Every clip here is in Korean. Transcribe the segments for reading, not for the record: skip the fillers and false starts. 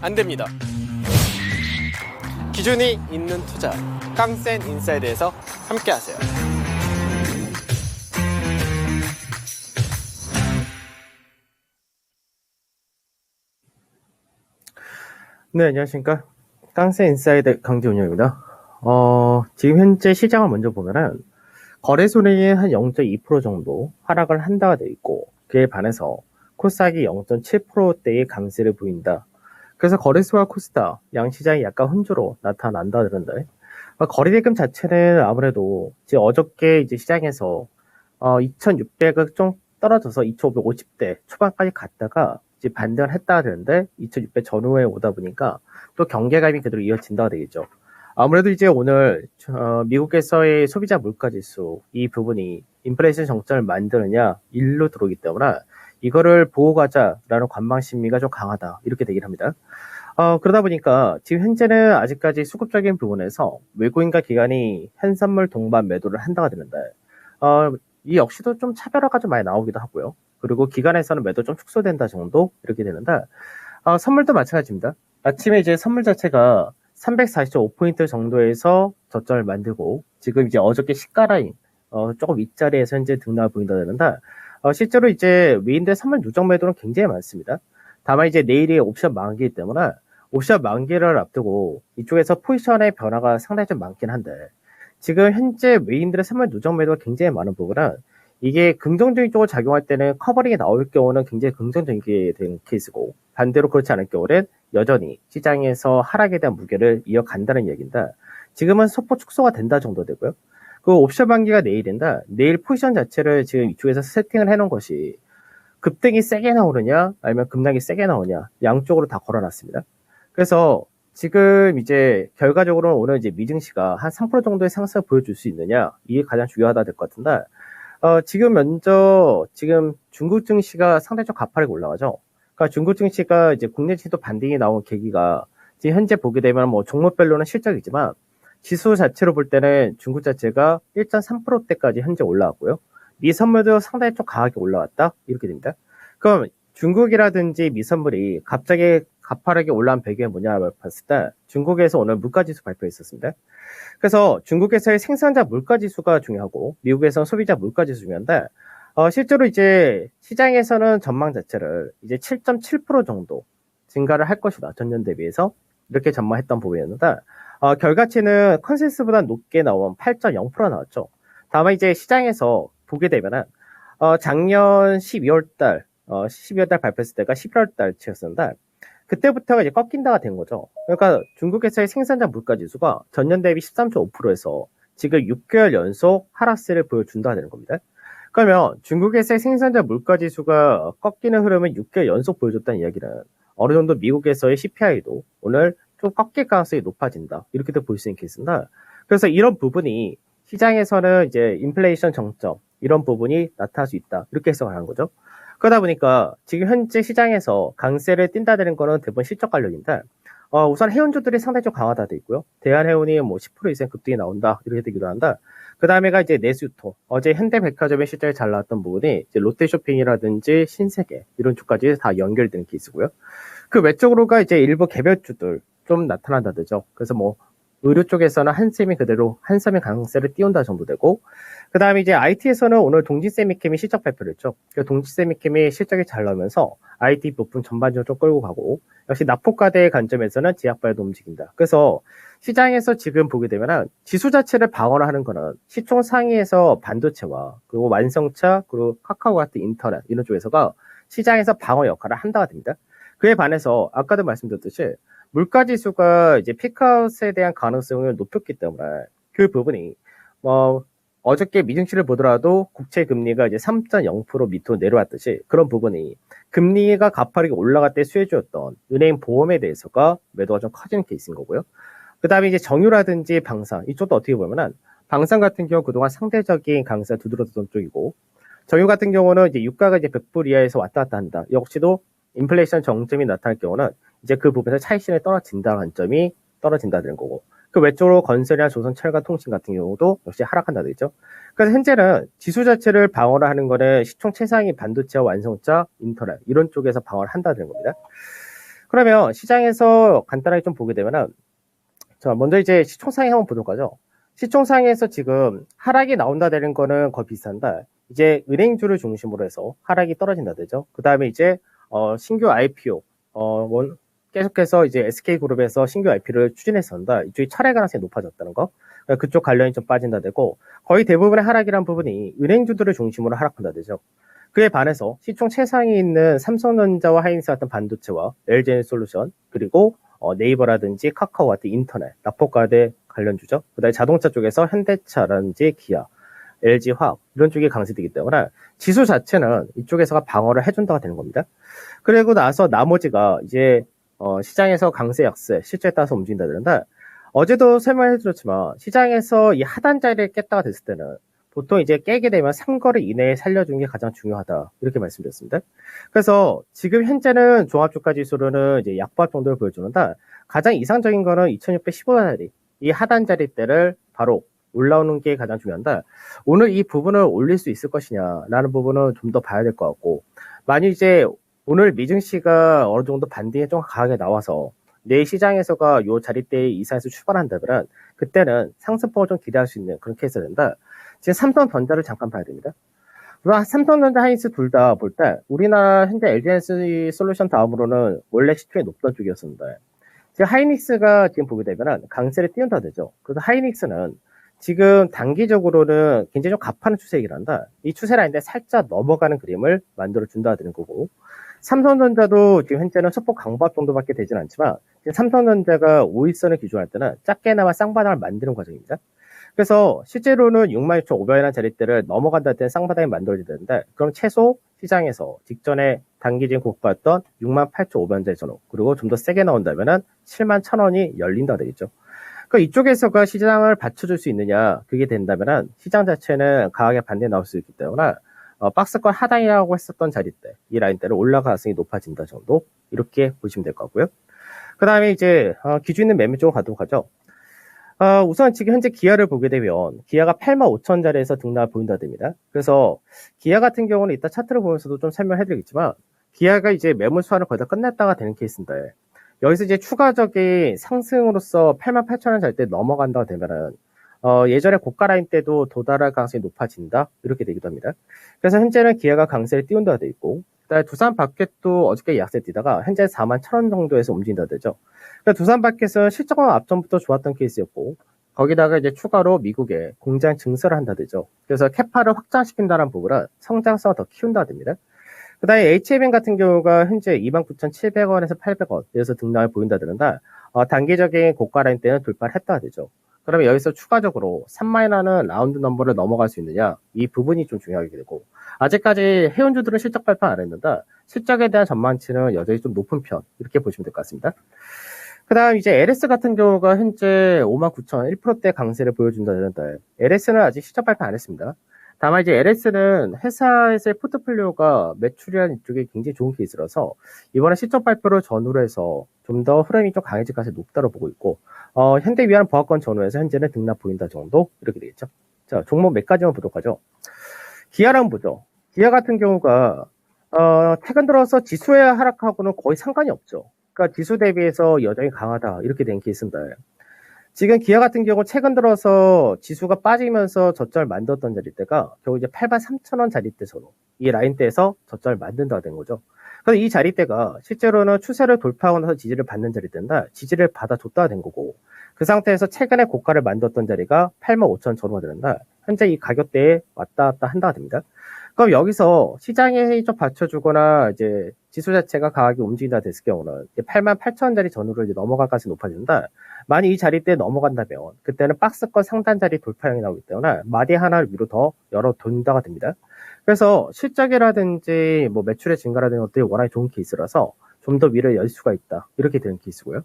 안 됩니다. 기준이 있는 투자, 깡센 인사이드에서 함께 하세요. 네, 안녕하십니까. 깡센 인사이드 강지훈영입니다. 지금 현재 시장을 먼저 보면은 거래소량이 한 0.2% 정도 하락을 한다가 돼 있고, 그에 반해서 코스닥이 0.7%대의 강세를 보인다. 그래서 거래소와 코스닥 양시장이 약간 혼조로 나타난다는데, 거래대금 자체는 아무래도 이제 어저께 이제 시장에서 2,600을 좀 떨어져서 2,550대 초반까지 갔다가 이제 반등을 했다가 되는데 2,600 전후에 오다 보니까 또 경계감이 그대로 이어진다가 되겠죠. 아무래도 이제 오늘 미국에서의 소비자 물가지수 이 부분이 인플레이션 정점을 만드느냐 일로 들어오기 때문에 이거를 보고 가자라는 관망 심리가 좀 강하다 이렇게 되긴 합니다. 그러다 보니까 지금 현재는 아직까지 수급적인 부분에서 외국인과 기관이 현선물 동반 매도를 한다가 되는데 이 역시도 좀 차별화가 좀 많이 나오기도 하고요. 그리고 기관에서는 매도 좀 축소된다 정도 이렇게 되는데 선물도 마찬가지입니다. 아침에 이제 선물 자체가 340.5포인트 정도에서 저점을 만들고 지금 이제 어저께 시가라인 조금 윗자리에서 현재 등락을 보인다는데 실제로 이제 외인들 선물 누적 매도는 굉장히 많습니다. 다만 이제 내일이 옵션 만기이기 때문에 옵션 만기를 앞두고 이쪽에서 포지션의 변화가 상당히 좀 많긴 한데 지금 현재 외인들의 선물 누적 매도가 굉장히 많은 부분은 이게 긍정적인 쪽으로 작용할 때는 커버링이 나올 경우는 굉장히 긍정적이게 되는 케이스고 반대로 그렇지 않을 경우는 여전히 시장에서 하락에 대한 무게를 이어간다는 얘기인데 지금은 소폭 축소가 된다 정도 되고요. 그 옵션 만기가 내일인데 내일 포지션 자체를 지금 이쪽에서 세팅을 해놓은 것이 급등이 세게 나오느냐 아니면 급락이 세게 나오냐 양쪽으로 다 걸어놨습니다. 그래서 지금 이제 결과적으로 오늘 이제 미증시가 한 3% 정도의 상승을 보여줄 수 있느냐 이게 가장 중요하다 될 것 같은데 지금 먼저 지금 중국 증시가 상당히 좀 가파르게 올라가죠. 그러니까 중국 증시가 이제 국내 지도 반등이 나온 계기가 지금 현재 보게 되면 뭐 종목별로는 실적이지만 지수 자체로 볼 때는 중국 자체가 1.3%대까지 현재 올라왔고요. 미 선물도 상당히 좀 강하게 올라왔다 이렇게 됩니다. 그럼 중국이라든지 미 선물이 갑자기 가파르게 올라온 배경이 뭐냐고 봤을 때 중국에서 오늘 물가지수 발표했었습니다. 그래서 중국에서의 생산자 물가지수가 중요하고 미국에서는 소비자 물가지수 중요한데 실제로 이제 시장에서는 전망 자체를 이제 7.7% 정도 증가를 할 것이다. 전년 대비해서 이렇게 전망했던 부분이었는데 결과치는 컨센서스보다 높게 나온 8.0% 나왔죠. 다만 이제 시장에서 보게 되면은 작년 12월 달 발표했을 때가 11월 달치였었는데 그때부터가 이제 꺾인다가 된 거죠. 그러니까 중국에서의 생산자 물가 지수가 전년 대비 13.5%에서 지금 6개월 연속 하락세를 보여준다가 되는 겁니다. 그러면 중국에서의 생산자 물가 지수가 꺾이는 흐름을 6개월 연속 보여줬다는 이야기는 어느 정도 미국에서의 CPI도 오늘 좀 꺾일 가능성이 높아진다. 이렇게도 볼 수 있는 케이스인데 그래서 이런 부분이 시장에서는 이제 인플레이션 정점 이런 부분이 나타날 수 있다. 이렇게 해석을 하는 거죠. 그러다 보니까 지금 현재 시장에서 강세를 띈다는 거는 대부분 실적 관련인데 우선 해운주들이 상당히 좀 강화돼 있고요. 대한해운이 뭐 10% 이상 급등이 나온다 이렇게 되기도 한다. 그 다음에가 이제 내수유통 어제 현대백화점의 실적이 잘 나왔던 부분이 이제 롯데쇼핑이라든지 신세계 이런 쪽까지 다 연결되는 케이스고요. 그 외적으로가 이제 일부 개별주들 좀 나타난다죠. 그래서 뭐 의료 쪽에서는 한샘이 그대로 한섬의 강세를 띄운다 정도 되고 그 다음에 이제 IT에서는 오늘 동지세미캠이 실적 발표를 했죠. 그 동지세미캠이 실적이 잘 나오면서 IT 부품 전반적으로 좀 끌고 가고 역시 납폭과대의 관점에서는 제약바이오도 움직인다. 그래서 시장에서 지금 보게 되면 지수 자체를 방어하는 거는 시총 상위에서 반도체와 그리고 완성차 그리고 카카오 같은 인터넷 이런 쪽에서가 시장에서 방어 역할을 한다가 됩니다. 그에 반해서 아까도 말씀드렸듯이 물가지수가 이제 피크아웃에 대한 가능성을 높였기 때문에 그 부분이 어저께 미증시를 보더라도 국채 금리가 이제 3.0% 밑으로 내려왔듯이 그런 부분이 금리가 가파르게 올라갈 때 수혜주였던 은행 보험에 대해서가 매도가 좀 커지는 케이스인 거고요. 그 다음에 이제 정유라든지 방산 이쪽도 어떻게 보면은 방산 같은 경우 그동안 상대적인 강세가 두드러졌던 쪽이고 정유 같은 경우는 이제 유가가 이제 100불 이하에서 왔다 갔다 한다. 역시도 인플레이션 정점이 나타날 경우는 이제 그 부분에서 차익실현이 떨어진다는 관점이 떨어진다는 거고 그 외적으로 건설이나 조선, 철강, 통신 같은 경우도 역시 하락한다 되죠. 그래서 현재는 지수 자체를 방어를 하는 거는 시총 최상위 반도체와 완성차, 인터넷 이런 쪽에서 방어를 한다는 겁니다. 그러면 시장에서 간단하게 좀 보게 되면은, 자, 먼저 이제 시총상에 한번 보도록 하죠. 시총상에서 지금 하락이 나온다 되는 거는 거의 비슷한데, 이제 은행주를 중심으로 해서 하락이 떨어진다 되죠. 그 다음에 이제, 신규 IPO, 계속해서 이제 SK그룹에서 신규 IP를 추진했었는데, 이쪽이 철회 가능성이 높아졌다는 거. 그러니까 그쪽 관련이 좀 빠진다 되고, 거의 대부분의 하락이란 부분이 은행주들을 중심으로 하락한다 되죠. 그에 반해서 시총 최상위 있는 삼성전자와 하이닉스 같은 반도체와 LG에너지솔루션, 그리고 네이버라든지 카카오 같은 인터넷, 납포가대 관련주죠. 그 다음에 자동차 쪽에서 현대차라든지 기아, LG화학 이런 쪽이 강세되기 때문에 지수 자체는 이쪽에서가 방어를 해준다가 되는 겁니다. 그리고 나서 나머지가 이제 시장에서 강세 약세 실제에 따라서 움직인다 그러는데, 어제도 설명해드렸지만 시장에서 이 하단 자리를 깼다가 됐을 때는 보통 이제 깨게 되면 3거래 이내에 살려주는 게 가장 중요하다, 이렇게 말씀드렸습니다. 그래서 지금 현재는 종합주가 지수로는 이제 약보합 정도를 보여주는데, 가장 이상적인 거는 2615자리 이 하단 자리 때를 바로 올라오는 게 가장 중요한데, 오늘 이 부분을 올릴 수 있을 것이냐라는 부분은 좀 더 봐야 될 것 같고, 만약 이제 오늘 미증시가 어느 정도 반등이 좀 강하게 나와서 내일 시장에서가 요 자리대에 이상에서 출발한다면 그때는 상승폭을 좀 기대할 수 있는 그런 케이스가 된다. 지금 삼성전자를 잠깐 봐야 됩니다. 우선 삼성전자, 하이닉스 둘 다 볼 때 우리나라 현재 LG에너지솔루션 다음으로는 원래 시총이 높던 쪽이었습니다. 지금 하이닉스가 지금 보게 되면 강세를 띄운다 되죠. 그래서 하이닉스는 지금 단기적으로는 굉장히 좀 가파른 추세이긴 한다. 이 추세 라인에 살짝 넘어가는 그림을 만들어 준다 되는 거고, 삼성전자도 지금 현재는 소폭 강보합 정도밖에 되진 않지만 지금 삼성전자가 5일선을 기준할 때는 작게나마 쌍바닥을 만드는 과정입니다. 그래서 실제로는 66,500이라는 자리대를 넘어간다 때는 쌍바닥이 만들어져야 되는데, 그럼 최소 시장에서 직전에 단기적인 고가였던 68,500원짜리 전후, 그리고 좀 더 세게 나온다면은 71,000원이 열린다 되겠죠. 그러니까 이쪽에서가 시장을 받쳐줄 수 있느냐, 그게 된다면은 시장 자체는 강하게 반대에 나올 수 있기 때문에 박스권 하단이라고 했었던 자리대, 이 라인대를 올라갈 가능성이 높아진다 정도, 이렇게 보시면 될 것 같고요. 그 다음에 이제 기준 있는 매매 쪽으로 가도록 하죠. 우선 지금 현재 기아를 보게 되면 기아가 85,000자리에서 등락을 보인다 됩니다. 그래서 기아 같은 경우는 이따 차트를 보면서도 좀 설명해드리겠지만, 기아가 이제 매물 수완을 거의 다 끝냈다가 되는 케이스인데, 여기서 이제 추가적인 상승으로서 88,000원 잘 때 넘어간다고 되면은 예전에 고가 라인 때도 도달할 가능성이 높아진다, 이렇게 되기도 합니다. 그래서 현재는 기아가 강세를 띄운다 돼 있고, 그다음에 두산마켓도 어저께 약세 뛰다가 현재 41,000원 정도에서 움직인다 되죠. 그러니까 두산마켓은 실적은 앞전부터 좋았던 케이스였고, 거기다가 이제 추가로 미국에 공장 증설을 한다 되죠. 그래서 캐파를 확장시킨다는 부분은 성장성을 더 키운다 됩니다. 그 다음에 HMN 같은 경우가 현재 29,700원에서 800원에서 등락을 보인다 드는데, 단기적인 고가 라인 때는 돌파를 했다 되죠. 그러면 여기서 추가적으로 3만이라는 라운드 넘버를 넘어갈 수 있느냐, 이 부분이 좀 중요하게 되고, 아직까지 해운주들은 실적 발표 안 했는데 실적에 대한 전망치는 여전히 좀 높은 편, 이렇게 보시면 될 것 같습니다. 그 다음 이제 LS 같은 경우가 현재 59,000, 1%대 강세를 보여준다 되는데, LS는 아직 실적 발표 안 했습니다. 다만 이제 LS는 회사에서의 포트폴리오가 매출이라는 이쪽에 굉장히 좋은 케이스라서 이번에 실적 발표를 전후로 해서 좀 더 흐름이 좀 강해질 가능성이 높다고 보고 있고, 현대 위안 보합권 전후에서 현재는 등락 보인다 정도, 이렇게 되겠죠. 자, 종목 몇 가지만 보도록 하죠. 기아랑 보죠. 기아 같은 경우가 최근 들어서 지수의 하락하고는 거의 상관이 없죠. 그러니까 지수 대비해서 여전히 강하다, 이렇게 된 케이스인데, 지금 기아 같은 경우 최근 들어서 지수가 빠지면서 저점을 만들었던 자리대가 결국 이제 83,000원 자리대서로 이 라인대에서 저점을 만든다가 된 거죠. 그래서 이 자리대가 실제로는 추세를 돌파하고 나서 지지를 받는 자리대인데, 지지를 받아줬다가 된 거고, 그 상태에서 최근에 고가를 만들었던 자리가 85,000원 전후가 되는데, 현재 이 가격대에 왔다 갔다 한다가 됩니다. 그럼 여기서 시장에 좀 받쳐주거나 이제 지수 자체가 강하게 움직인다 됐을 경우는 88,000원짜리 전후로 이제 넘어갈 가능성이 높아진다. 만약 이 자리대 넘어간다면 그때는 박스권 상단 자리 돌파형이 나오기 때문에 마디 하나를 위로 더 열어둔다가 됩니다. 그래서 실적이라든지 뭐 매출의 증가라든지 것들이 워낙에 좋은 케이스라서 좀 더 위로 열 수가 있다, 이렇게 되는 케이스고요.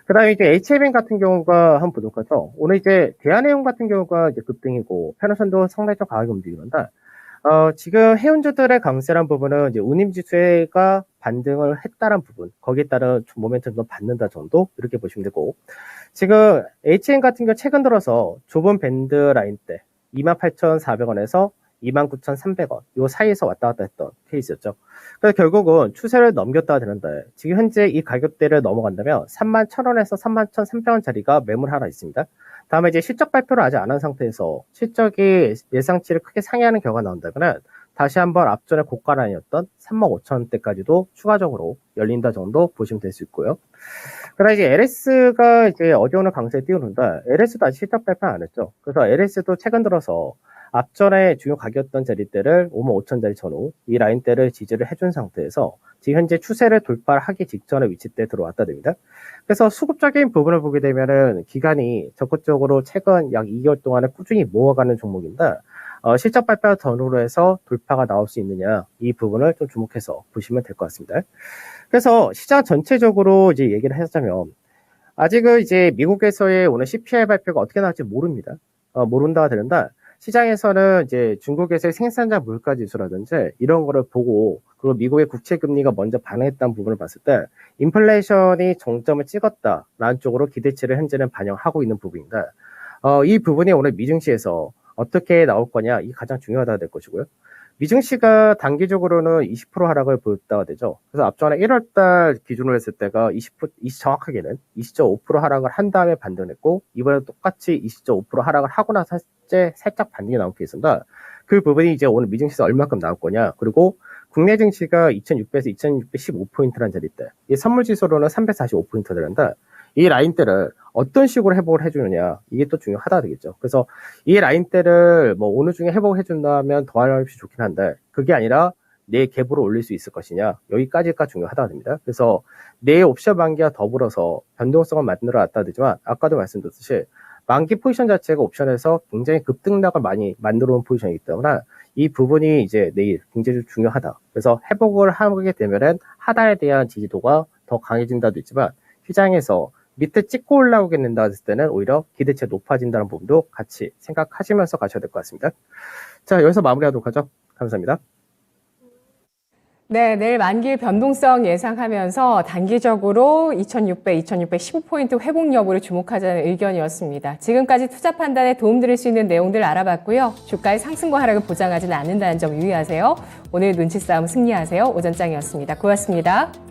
그 다음에 이제 HMN 같은 경우가 한번 보도록 하죠. 오늘 이제 대한해운 같은 경우가 이제 급등이고 편호선도 상당히 좀 강하게 움직이는데, 지금 해운주들의 강세란 부분은 이제 운임지수가 반등을 했다는 부분, 거기에 따른 모멘텀도 받는다 정도, 이렇게 보시면 되고, 지금 HN 같은 경우 최근 들어서 좁은 밴드 라인대 28,400원에서 29,300원 요 사이에서 왔다 갔다 했던 케이스였죠. 그래서 결국은 추세를 넘겼다가 되는데 지금 현재 이 가격대를 넘어간다면 31,000원에서 31,300원짜리가 매물 하나 있습니다. 다음에 이제 실적 발표를 아직 안 한 상태에서 실적이 예상치를 크게 상회하는 결과가 나온다면 다시 한번 앞전에 고가 라인이었던 35,000원대까지도 추가적으로 열린다 정도 보시면 될 수 있고요. 그러나 이제 LS가 이제 어제 오늘 강세에 띄우는데 LS도 아직 실적 발표 안 했죠. 그래서 LS도 최근 들어서 앞전에 중요 가격이었던 자리대를 55,000자리 전후 이 라인대를 지지를 해준 상태에서 지금 현재 추세를 돌파하기 직전의 위치대에 들어왔다 됩니다. 그래서 수급적인 부분을 보게 되면은 기간이 적극적으로 최근 약 2개월 동안에 꾸준히 모아가는 종목인데 실적 발표 전후로 해서 돌파가 나올 수 있느냐 이 부분을 좀 주목해서 보시면 될 것 같습니다. 그래서 시장 전체적으로 이제 얘기를 하자면 아직은 이제 미국에서의 오늘 CPI 발표가 어떻게 나올지 모릅니다. 모른다가 되는데 시장에서는 이제 중국에서의 생산자 물가 지수라든지 이런 거를 보고 그리고 미국의 국채 금리가 먼저 반응했다는 부분을 봤을 때 인플레이션이 정점을 찍었다라는 쪽으로 기대치를 현재는 반영하고 있는 부분인데 이 부분이 오늘 미증시에서 어떻게 나올 거냐 이 가장 중요하다 될 것이고요. 미증시가 단기적으로는 20% 하락을 보였다가 되죠. 그래서 앞전에 1월달 기준으로 했을 때가 20% 정확하게는 20.5% 하락을 한 다음에 반등했고 이번에 똑같이 20.5% 하락을 하고 나서 살짝 반등이 나온 케이스인데 그 부분이 이제 오늘 미증시에서 얼마큼 나올 거냐 그리고 국내 증시가 2600에서 2615포인트라는 자리대 이 선물지수로는 345포인트 되는데 이 라인대를 어떤 식으로 회복을 해주느냐 이게 또 중요하다 되겠죠. 그래서 이 라인대를 뭐 어느 중에 회복을 해준다면 더할수 좋긴 한데 그게 아니라 내 갭으로 올릴 수 있을 것이냐 여기까지가 중요하다 됩니다. 그래서 내 옵션 만기와 더불어서 변동성을 만들어 놨다 되지만 아까도 말씀드렸듯이 만기 포지션 자체가 옵션에서 굉장히 급등락을 많이 만들어 온 포지션이기 때문에 이 부분이 이제 내일 굉장히 중요하다. 그래서 회복을 하게 되면은 하단에 대한 지지도가 더 강해진다도 있지만 시장에서 밑에 찍고 올라오게 된다 했을 때는 오히려 기대치가 높아진다는 부분도 같이 생각하시면서 가셔야 될 것 같습니다. 자, 여기서 마무리하도록 하죠. 감사합니다. 네, 내일 만기 변동성 예상하면서 단기적으로 2600, 2615포인트 회복 여부를 주목하자는 의견이었습니다. 지금까지 투자 판단에 도움드릴 수 있는 내용들 알아봤고요. 주가의 상승과 하락을 보장하지는 않는다는 점 유의하세요. 오늘 눈치 싸움 승리하세요. 오전장이었습니다. 고맙습니다.